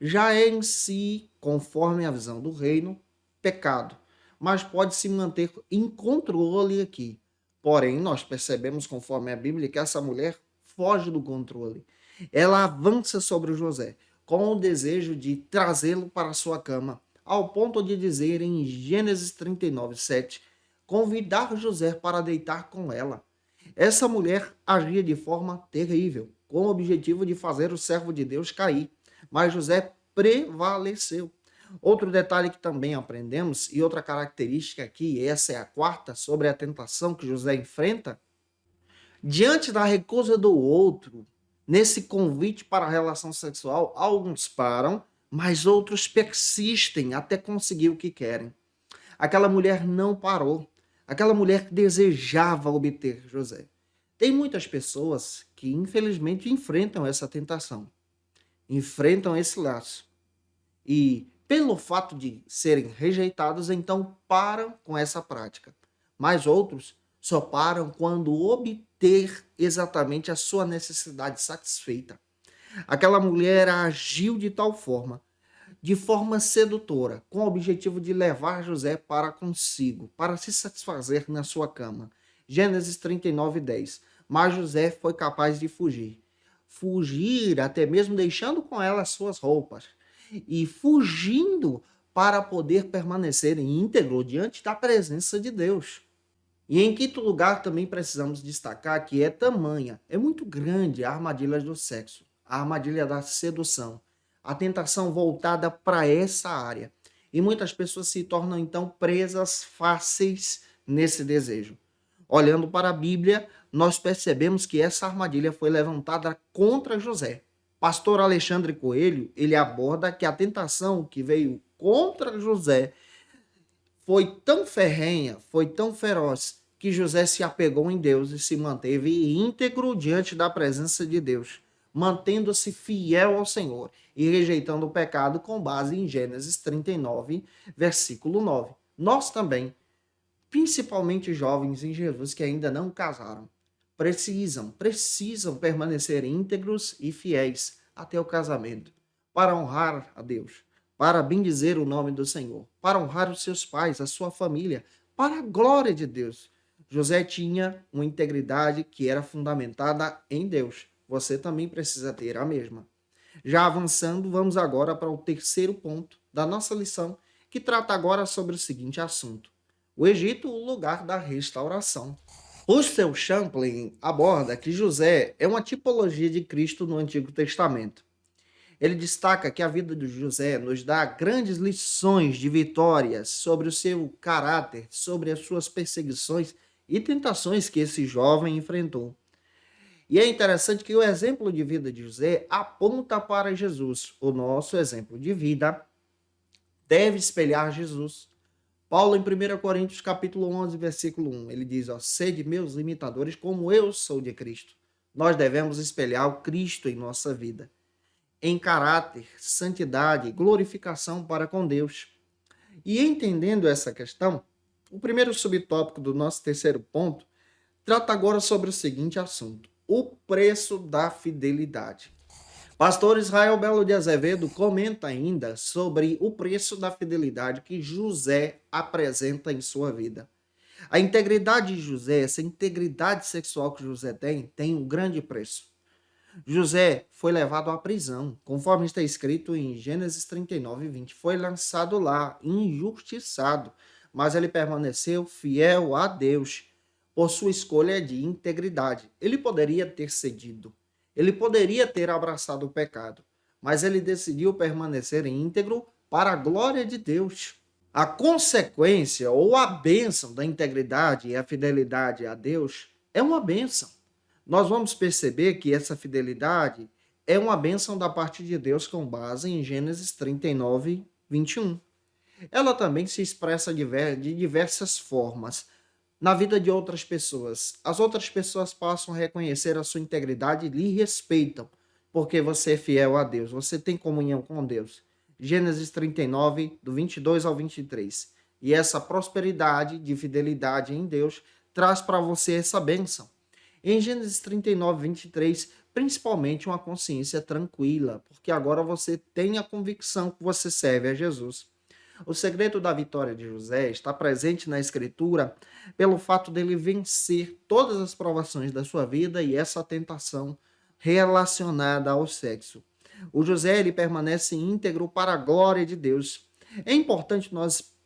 já é em si, conforme a visão do reino, pecado. Mas pode se manter em controle aqui. Porém, nós percebemos, conforme a Bíblia, que essa mulher foge do controle. Ela avança sobre o José, com o desejo de trazê-lo para a sua cama, ao ponto de dizer em Gênesis 39, 7, convidar José para deitar com ela. Essa mulher agia de forma terrível, com o objetivo de fazer o servo de Deus cair. Mas José prevaleceu. Outro detalhe que também aprendemos, e outra característica aqui, essa é a quarta, sobre a tentação que José enfrenta, diante da recusa do outro, nesse convite para a relação sexual, alguns param, mas outros persistem até conseguir o que querem. Aquela mulher não parou. Aquela mulher desejava obter José. Tem muitas pessoas que, infelizmente, enfrentam essa tentação. Enfrentam esse laço. E, pelo fato de serem rejeitados, então param com essa prática. Mas outros só param quando obter exatamente a sua necessidade satisfeita. Aquela mulher agiu de forma sedutora, com o objetivo de levar José para consigo, para se satisfazer na sua cama. Gênesis 39, 10. Mas José foi capaz de fugir. Fugir até mesmo deixando com ela as suas roupas. E fugindo para poder permanecer íntegro diante da presença de Deus. E em quinto lugar, também precisamos destacar que é tamanha, é muito grande a armadilha do sexo, a armadilha da sedução, a tentação voltada para essa área. E muitas pessoas se tornam então presas fáceis nesse desejo. Olhando para a Bíblia, nós percebemos que essa armadilha foi levantada contra José. Pastor Alexandre Coelho, ele aborda que a tentação que veio contra José foi tão ferrenha, foi tão feroz, que José se apegou em Deus e se manteve íntegro diante da presença de Deus, mantendo-se fiel ao Senhor e rejeitando o pecado com base em Gênesis 39, versículo 9. Nós também, principalmente jovens em Jesus que ainda não casaram, precisam permanecer íntegros e fiéis até o casamento, para honrar a Deus, para bendizer o nome do Senhor, para honrar os seus pais, a sua família, para a glória de Deus. José tinha uma integridade que era fundamentada em Deus. Você também precisa ter a mesma. Já avançando, vamos agora para o terceiro ponto da nossa lição, que trata agora sobre o seguinte assunto: o Egito, o lugar da restauração. O seu Champlin aborda que José é uma tipologia de Cristo no Antigo Testamento. Ele destaca que a vida de José nos dá grandes lições de vitórias sobre o seu caráter, sobre as suas perseguições e tentações que esse jovem enfrentou. E é interessante que o exemplo de vida de José aponta para Jesus. O nosso exemplo de vida deve espelhar Jesus. Paulo, em 1 Coríntios, capítulo 11, versículo 1, ele diz, sede meus imitadores como eu sou de Cristo. Nós devemos espelhar o Cristo em nossa vida, em caráter, santidade, glorificação para com Deus. E entendendo essa questão, o primeiro subtópico do nosso terceiro ponto trata agora sobre o seguinte assunto: o preço da fidelidade. Pastor Israel Belo de Azevedo comenta ainda sobre o preço da fidelidade que José apresenta em sua vida. A integridade de José, essa integridade sexual que José tem um grande preço. José foi levado à prisão, conforme está escrito em Gênesis 39, 20. Foi lançado lá, injustiçado, mas ele permaneceu fiel a Deus por sua escolha de integridade. Ele poderia ter cedido, ele poderia ter abraçado o pecado, mas ele decidiu permanecer íntegro para a glória de Deus. A consequência ou a bênção da integridade e a fidelidade a Deus é uma bênção. Nós vamos perceber que essa fidelidade é uma bênção da parte de Deus com base em Gênesis 39, 21. Ela também se expressa de diversas formas na vida de outras pessoas. As outras pessoas passam a reconhecer a sua integridade e lhe respeitam, porque você é fiel a Deus, você tem comunhão com Deus. Gênesis 39, do 22 ao 23. E essa prosperidade de fidelidade em Deus traz para você essa bênção. Em Gênesis 39, 23, principalmente uma consciência tranquila, porque agora você tem a convicção que você serve a Jesus. O segredo da vitória de José está presente na Escritura pelo fato dele vencer todas as provações da sua vida e essa tentação relacionada ao sexo. O José ele permanece íntegro para a glória de Deus. É importante nós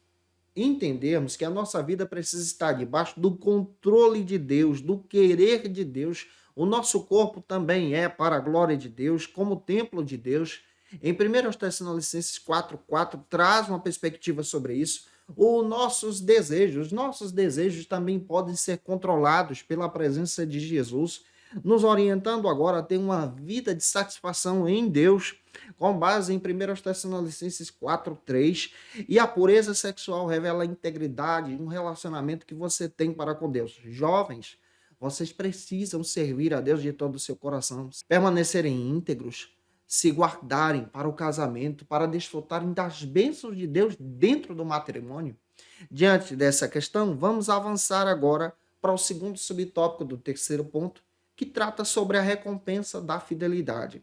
entendermos que a nossa vida precisa estar debaixo do controle de Deus, do querer de Deus. O nosso corpo também é para a glória de Deus, como templo de Deus. Em 1 Tessalonicenses 4,4 traz uma perspectiva sobre isso. Os nossos desejos também podem ser controlados pela presença de Jesus, nos orientando agora a ter uma vida de satisfação em Deus, com base em 1 Tessalonicenses 4,3. E a pureza sexual revela a integridade, um relacionamento que você tem para com Deus. Jovens, vocês precisam servir a Deus de todo o seu coração, permanecerem íntegros, se guardarem para o casamento, para desfrutarem das bênçãos de Deus dentro do matrimônio. Diante dessa questão, vamos avançar agora para o segundo subtópico do terceiro ponto, que trata sobre a recompensa da fidelidade.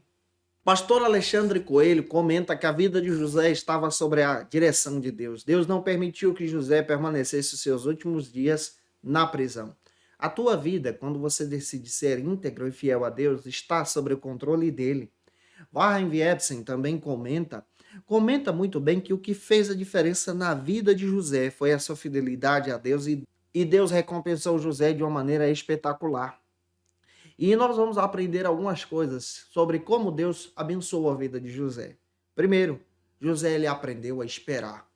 Pastor Alexandre Coelho comenta que a vida de José estava sob a direção de Deus. Deus não permitiu que José permanecesse os seus últimos dias na prisão. A tua vida, quando você decide ser íntegro e fiel a Deus, está sob o controle dele. Warren Wietzen também comenta muito bem que o que fez a diferença na vida de José foi a sua fidelidade a Deus e Deus recompensou José de uma maneira espetacular. E nós vamos aprender algumas coisas sobre como Deus abençoou a vida de José. Primeiro, José ele aprendeu a esperar.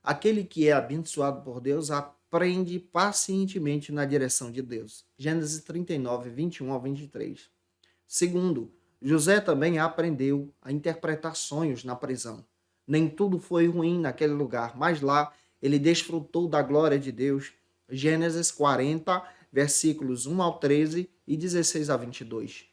Aquele que é abençoado por Deus aprende pacientemente na direção de Deus. Gênesis 39, 21 ao 23. Segundo, José também aprendeu a interpretar sonhos na prisão. Nem tudo foi ruim naquele lugar, mas lá ele desfrutou da glória de Deus. Gênesis 40, versículos 1 ao 13 e 16 a 22.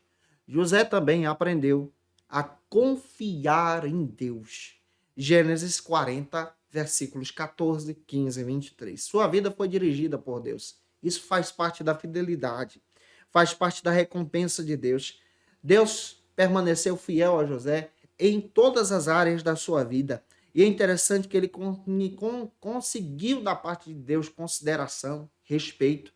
José também aprendeu a confiar em Deus. Gênesis 40, versículos 14, 15 e 23. Sua vida foi dirigida por Deus. Isso faz parte da fidelidade, faz parte da recompensa de Deus. Deus permaneceu fiel a José em todas as áreas da sua vida. E é interessante que ele conseguiu da parte de Deus consideração, respeito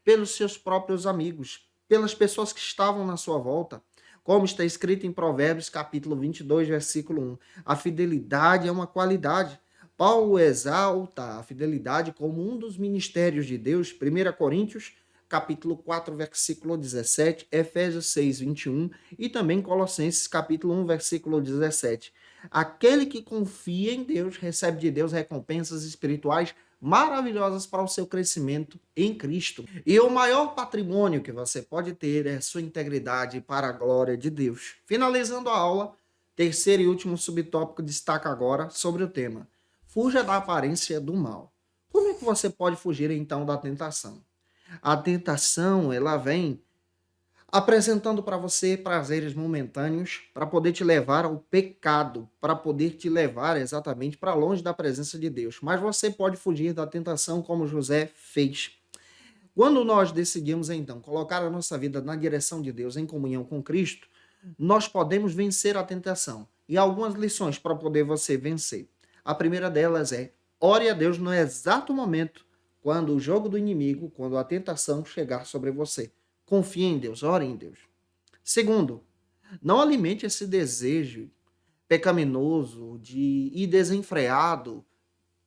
pelos seus próprios amigos, pelas pessoas que estavam na sua volta. Como está escrito em Provérbios, capítulo 22, versículo 1. A fidelidade é uma qualidade. Paulo exalta a fidelidade como um dos ministérios de Deus. 1 Coríntios, capítulo 4, versículo 17. Efésios 6, 21. E também Colossenses, capítulo 1, versículo 17. Aquele que confia em Deus recebe de Deus recompensas espirituais maravilhosas para o seu crescimento em Cristo. E o maior patrimônio que você pode ter é sua integridade para a glória de Deus. Finalizando a aula, terceiro e último subtópico destaca agora sobre o tema: fuja da aparência do mal. Como é que você pode fugir então da tentação? A tentação, ela vem apresentando para você prazeres momentâneos para poder te levar ao pecado, para poder te levar exatamente para longe da presença de Deus. Mas você pode fugir da tentação como José fez. Quando nós decidimos então colocar a nossa vida na direção de Deus, em comunhão com Cristo, nós podemos vencer a tentação. E há algumas lições para poder você vencer. A primeira delas é: ore a Deus no exato momento quando o jogo do inimigo, quando a tentação chegar sobre você. Confie em Deus, ore em Deus. Segundo, não alimente esse desejo pecaminoso e desenfreado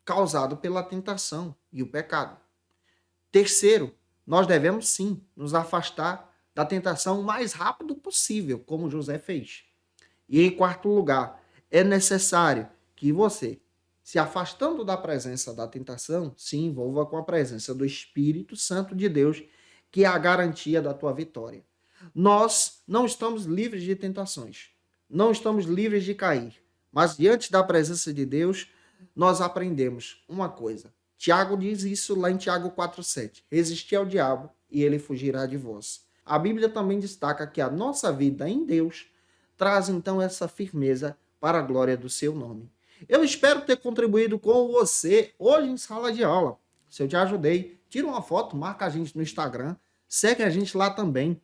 causado pela tentação e o pecado. Terceiro, nós devemos sim nos afastar da tentação o mais rápido possível, como José fez. E em quarto lugar, é necessário que você, se afastando da presença da tentação, se envolva com a presença do Espírito Santo de Deus, que é a garantia da tua vitória. Nós não estamos livres de tentações, não estamos livres de cair, mas diante da presença de Deus, nós aprendemos uma coisa. Tiago diz isso lá em Tiago 4,7. Resisti ao diabo e ele fugirá de vós. A Bíblia também destaca que a nossa vida em Deus traz então essa firmeza para a glória do seu nome. Eu espero ter contribuído com você hoje em sala de aula. Se eu te ajudei, tira uma foto, marca a gente no Instagram, segue a gente lá também.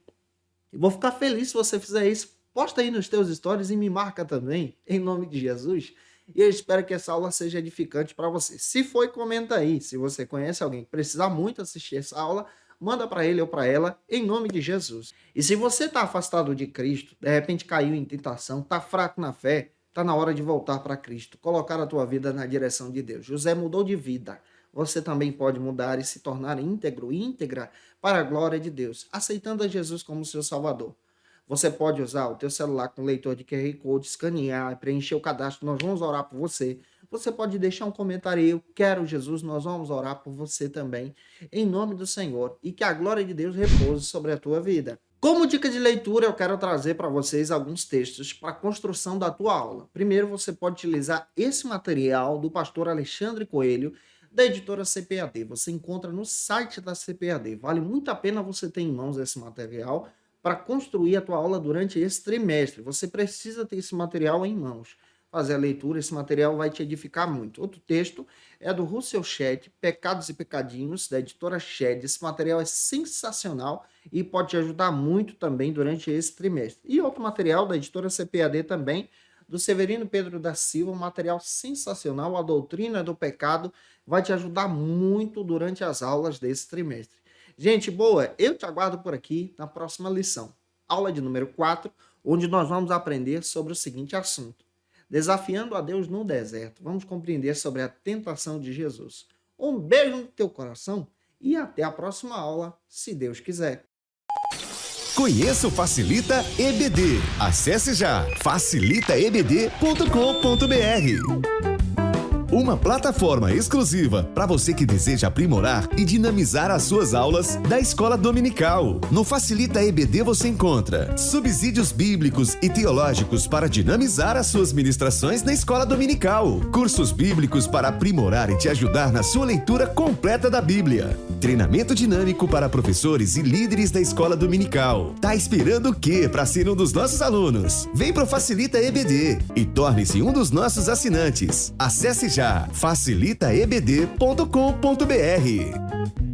Eu vou ficar feliz se você fizer isso. Posta aí nos teus stories e me marca também, em nome de Jesus. E eu espero que essa aula seja edificante para você. Se foi, comenta aí. Se você conhece alguém que precisa muito assistir essa aula, manda para ele ou para ela, em nome de Jesus. E se você está afastado de Cristo, de repente caiu em tentação, está fraco na fé, está na hora de voltar para Cristo, colocar a tua vida na direção de Deus. José mudou de vida. Você também pode mudar e se tornar íntegro e íntegra para a glória de Deus, aceitando a Jesus como seu Salvador. Você pode usar o teu celular com leitor de QR Code, escanear, preencher o cadastro, nós vamos orar por você. Você pode deixar um comentário aí: eu quero Jesus, nós vamos orar por você também, em nome do Senhor, e que a glória de Deus repouse sobre a tua vida. Como dica de leitura, eu quero trazer para vocês alguns textos para a construção da tua aula. Primeiro, você pode utilizar esse material do pastor Alexandre Coelho, da editora CPAD. Você encontra no site da CPAD. Vale muito a pena você ter em mãos esse material para construir a tua aula durante esse trimestre. Você precisa ter esse material em mãos. Fazer a leitura, esse material vai te edificar muito. Outro texto é do Russell Shedd, Pecados e Pecadinhos, da editora Shedd. Esse material é sensacional e pode te ajudar muito também durante esse trimestre. E outro material da editora CPAD também, do Severino Pedro da Silva, um material sensacional, A Doutrina do Pecado, vai te ajudar muito durante as aulas desse trimestre. Gente boa, eu te aguardo por aqui na próxima lição, aula de número 4, onde nós vamos aprender sobre o seguinte assunto: desafiando a Deus no deserto. Vamos compreender sobre a tentação de Jesus. Um beijo no teu coração e até a próxima aula, se Deus quiser. Conheça o Facilita EBD. Acesse já facilitaebd.com.br. uma plataforma exclusiva para você que deseja aprimorar e dinamizar as suas aulas da Escola Dominical. No Facilita EBD você encontra subsídios bíblicos e teológicos para dinamizar as suas ministrações na Escola Dominical, cursos bíblicos para aprimorar e te ajudar na sua leitura completa da Bíblia, treinamento dinâmico para professores e líderes da Escola Dominical. Tá esperando o quê para ser um dos nossos alunos? Vem pro Facilita EBD e torne-se um dos nossos assinantes. Acesse já facilitaebd.com.br.